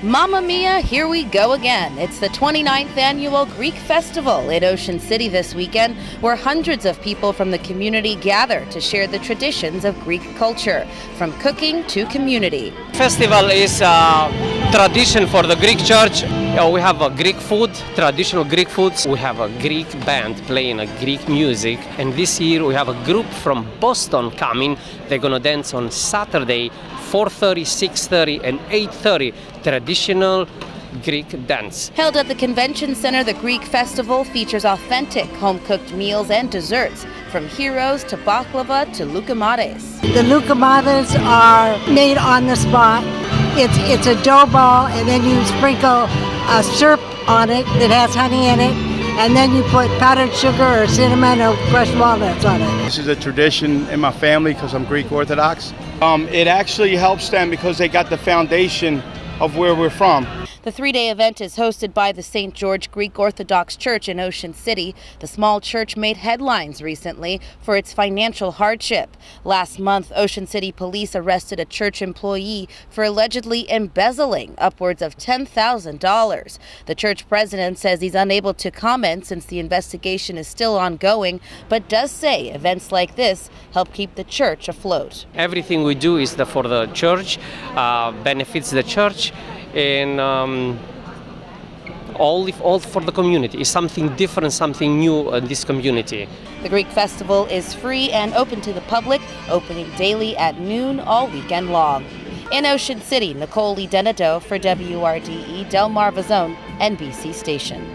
Mamma Mia, here we go again. It's the 29th annual Greek Festival in Ocean City this weekend, where hundreds of people from the community gather to share the traditions of Greek culture, from cooking to community. Festival is a tradition for the Greek church. We have a Greek food, traditional Greek foods. We have a Greek band playing a Greek music. And this year we have a group from Boston coming. They're going to dance on Saturday, 4:30, 6:30 and 8:30, traditional Greek dance. Held at the Convention Center, the Greek Festival features authentic home-cooked meals and desserts, from gyros to baklava to loukoumades. The loukoumades are made on the spot. It's a dough ball, and then you sprinkle a syrup on it that has honey in it, and then you put powdered sugar or cinnamon or crushed walnuts on it. This is a tradition in my family because I'm Greek Orthodox. It actually helps them because they got the foundation of where we're from. The three-day event is hosted by the St. George Greek Orthodox Church in Ocean City. The small church made headlines recently for its financial hardship. Last month, Ocean City police arrested a church employee for allegedly embezzling upwards of $10,000. The church president says he's unable to comment since the investigation is still ongoing, but does say events like this help keep the church afloat. Everything we do is for the church, benefits the church, and all for the community. It's something different, something new in this community. The Greek Festival is free and open to the public, opening daily at noon all weekend long. In Ocean City, Nicole Lee Denado for WRDE Del Mar Vazone, NBC Station.